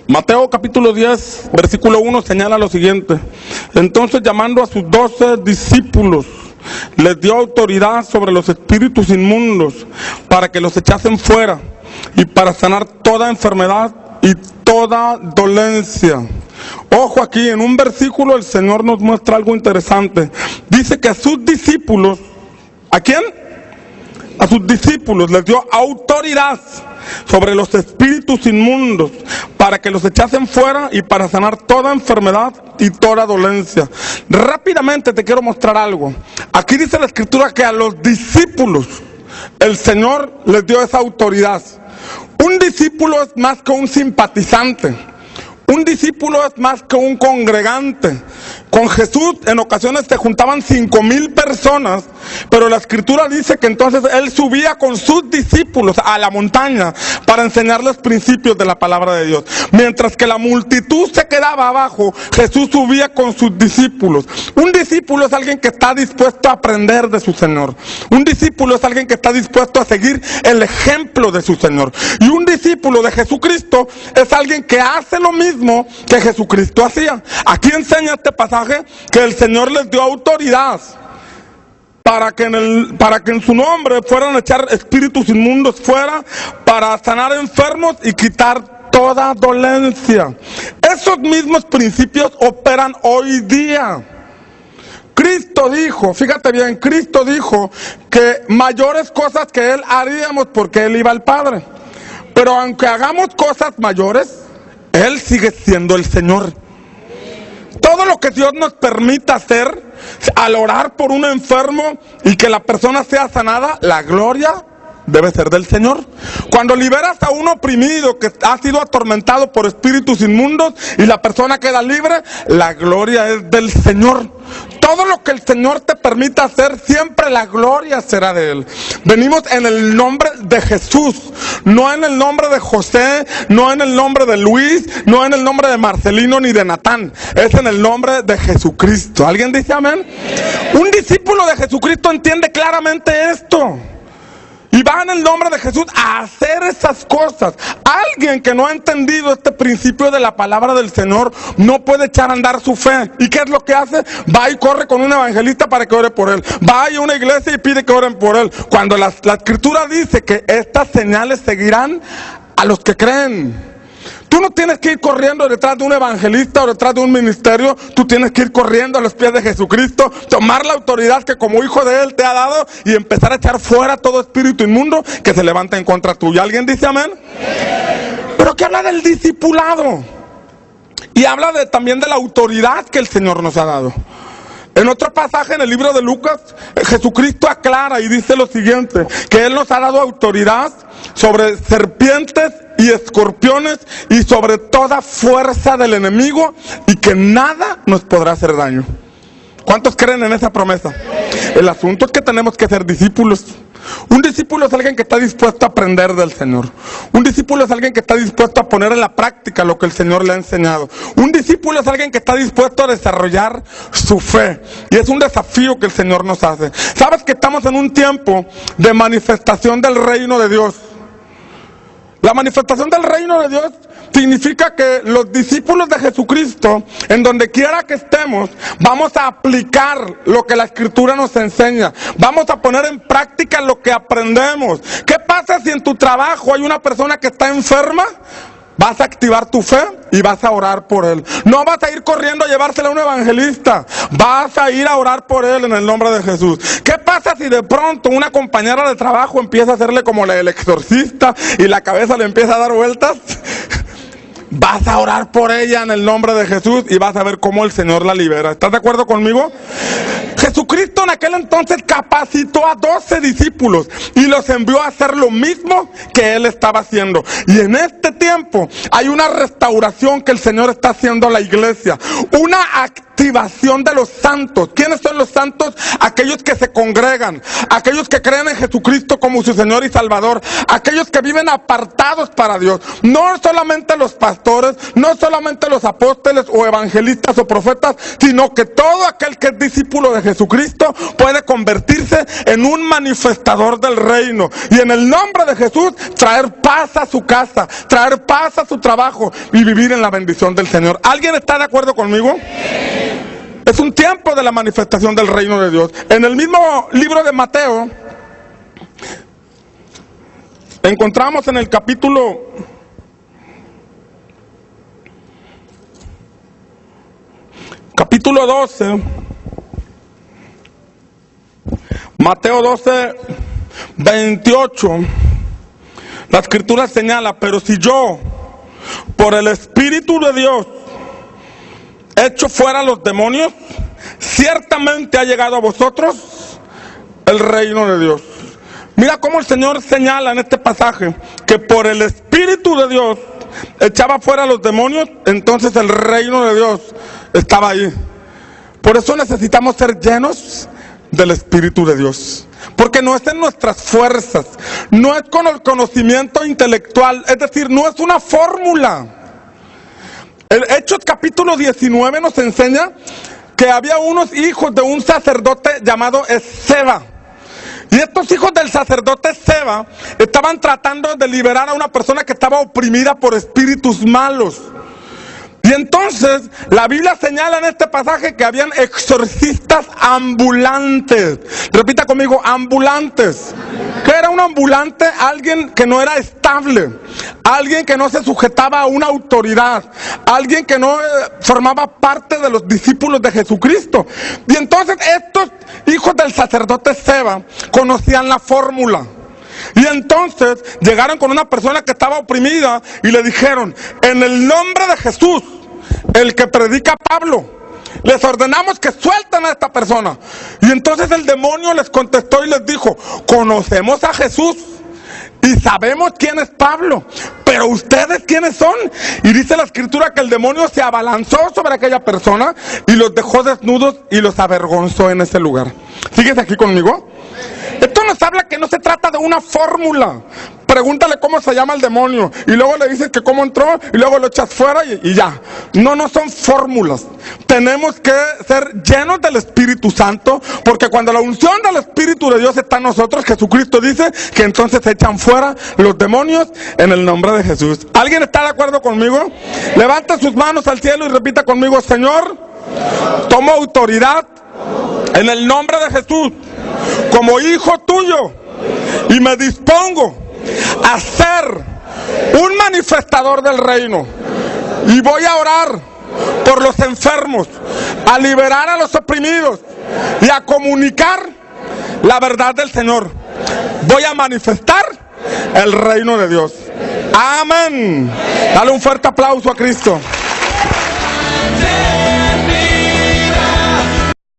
Mateo capítulo 10, versículo 1 señala lo siguiente: entonces, llamando a sus 12 discípulos, les dio autoridad sobre los espíritus inmundos para que los echasen fuera y para sanar toda enfermedad y toda dolencia. Ojo, aquí en un versículo el Señor nos muestra algo interesante. Dice que a sus discípulos, ¿a quién? A sus discípulos les dio autoridad sobre los espíritus inmundos para que los echasen fuera y para sanar toda enfermedad y toda dolencia. Rápidamente te quiero mostrar algo. Aquí dice la Escritura que a los discípulos el Señor les dio esa autoridad. Un discípulo es más que un simpatizante. Un discípulo es más que un congregante. Con Jesús en ocasiones se juntaban 5,000 personas, pero la Escritura dice que entonces Él subía con sus discípulos a la montaña para enseñarles principios de la palabra de Dios. Mientras que la multitud se quedaba abajo, Jesús subía con sus discípulos. Un discípulo es alguien que está dispuesto a aprender de su Señor. Un discípulo es alguien que está dispuesto a seguir el ejemplo de su Señor. Y un discípulo de Jesucristo es alguien que hace lo mismo que Jesucristo hacía. Aquí enseña este pasaje que el Señor les dio autoridad para que en su nombre fueran a echar espíritus inmundos fuera, para sanar enfermos y quitar toda dolencia. Esos mismos principios operan hoy día. Cristo dijo, fíjate bien, Cristo dijo que mayores cosas que Él haríamos porque Él iba al Padre. Pero aunque hagamos cosas mayores, Él sigue siendo el Señor. Todo lo que Dios nos permita hacer, al orar por un enfermo y que la persona sea sanada, la gloria debe ser del Señor. Cuando liberas a un oprimido que ha sido atormentado por espíritus inmundos y la persona queda libre, la gloria es del Señor. Todo lo que el Señor te permita hacer, siempre la gloria será de Él. Venimos en el nombre de Jesús, no en el nombre de José, no en el nombre de Luis, no en el nombre de Marcelino ni de Natán. Es en el nombre de Jesucristo. ¿Alguien dice amén? Un discípulo de Jesucristo entiende claramente esto. Y va en el nombre de Jesús a hacer esas cosas. Alguien que no ha entendido este principio de la palabra del Señor no puede echar a andar su fe. ¿Y qué es lo que hace? Va y corre con un evangelista para que ore por él. Va a una iglesia y pide que oren por él. Cuando la Escritura dice que estas señales seguirán a los que creen. Tú no tienes que ir corriendo detrás de un evangelista o detrás de un ministerio. Tú tienes que ir corriendo a los pies de Jesucristo, tomar la autoridad que como hijo de Él te ha dado y empezar a echar fuera todo espíritu inmundo que se levanta en contra tuya. ¿Alguien dice amén? Pero que habla del discipulado y habla también de la autoridad que el Señor nos ha dado. En otro pasaje en el libro de Lucas, Jesucristo aclara y dice lo siguiente, que Él nos ha dado autoridad sobre serpientes y escorpiones y sobre toda fuerza del enemigo y que nada nos podrá hacer daño. ¿Cuántos creen en esa promesa? El asunto es que tenemos que ser discípulos. Un discípulo es alguien que está dispuesto a aprender del Señor. Un discípulo es alguien que está dispuesto a poner en la práctica lo que el Señor le ha enseñado. Un discípulo es alguien que está dispuesto a desarrollar su fe. Y es un desafío que el Señor nos hace. ¿Sabes que estamos en un tiempo de manifestación del reino de Dios? La manifestación del reino de Dios significa que los discípulos de Jesucristo, en donde quiera que estemos, vamos a aplicar lo que la Escritura nos enseña. Vamos a poner en práctica lo que aprendemos. ¿Qué pasa si en tu trabajo hay una persona que está enferma? Vas a activar tu fe y vas a orar por él. No vas a ir corriendo a llevársela a un evangelista. Vas a ir a orar por él en el nombre de Jesús. ¿Qué pasa si de pronto una compañera de trabajo empieza a hacerle como el exorcista y la cabeza le empieza a dar vueltas? Vas a orar por ella en el nombre de Jesús y vas a ver cómo el Señor la libera. ¿Estás de acuerdo conmigo? Jesucristo en aquel entonces capacitó a 12 discípulos y los envió a hacer lo mismo que Él estaba haciendo. Y en este tiempo hay una restauración que el Señor está haciendo a la iglesia. Una actividad activación de los santos. ¿Quiénes son los santos? Aquellos que se congregan, aquellos que creen en Jesucristo como su Señor y Salvador, aquellos que viven apartados para Dios. No solamente los pastores, no solamente los apóstoles o evangelistas o profetas, sino que todo aquel que es discípulo de Jesucristo puede convertirse en un manifestador del reino. Y en el nombre de Jesús, traer paz a su casa, traer paz a su trabajo y vivir en la bendición del Señor. ¿Alguien está de acuerdo conmigo? Es un tiempo de la manifestación del reino de Dios. En el mismo libro de Mateo, encontramos en el capítulo 12, Mateo 12, 28, la escritura señala: pero si yo, por el Espíritu de Dios, echo fuera los demonios, ciertamente ha llegado a vosotros el reino de Dios. Mira cómo el Señor señala en este pasaje que por el Espíritu de Dios echaba fuera los demonios, entonces el reino de Dios estaba ahí. Por eso necesitamos ser llenos del Espíritu de Dios, porque no es en nuestras fuerzas, no es con el conocimiento intelectual, es decir, no es una fórmula. El Hechos capítulo 19 nos enseña que había unos hijos de un sacerdote llamado Esceva. Y estos hijos del sacerdote Esceva estaban tratando de liberar a una persona que estaba oprimida por espíritus malos. Y entonces la Biblia señala en este pasaje que habían exorcistas ambulantes. Repita conmigo: ambulantes. ¿Qué era un ambulante? Alguien que no era estable, alguien que no se sujetaba a una autoridad, alguien que no formaba parte de los discípulos de Jesucristo. Y entonces estos hijos del sacerdote Esceva conocían la fórmula. Y entonces llegaron con una persona que estaba oprimida y le dijeron: en el nombre de Jesús, el que predica Pablo, les ordenamos que suelten a esta persona. Y entonces el demonio les contestó y les dijo: conocemos a Jesús y sabemos quién es Pablo, pero ¿ustedes quiénes son? Y dice la escritura que el demonio se abalanzó sobre aquella persona y los dejó desnudos y los avergonzó en ese lugar. ¿Sigues aquí conmigo? Esto nos habla que no se trata de una fórmula. Pregúntale cómo se llama el demonio y luego le dices que cómo entró y luego lo echas fuera y ya. No son fórmulas. Tenemos que ser llenos del Espíritu Santo, porque cuando la unción del Espíritu de Dios está en nosotros, Jesucristo dice que entonces se echan fuera los demonios en el nombre de Jesús. ¿Alguien está de acuerdo conmigo? Levante sus manos al cielo y repita conmigo: Señor, tomo autoridad en el nombre de Jesús como hijo tuyo y me dispongo a ser un manifestador del reino, y voy a orar por los enfermos, a liberar a los oprimidos y a comunicar la verdad del Señor. Voy a manifestar el reino de Dios. Amén. Dale un fuerte aplauso a Cristo.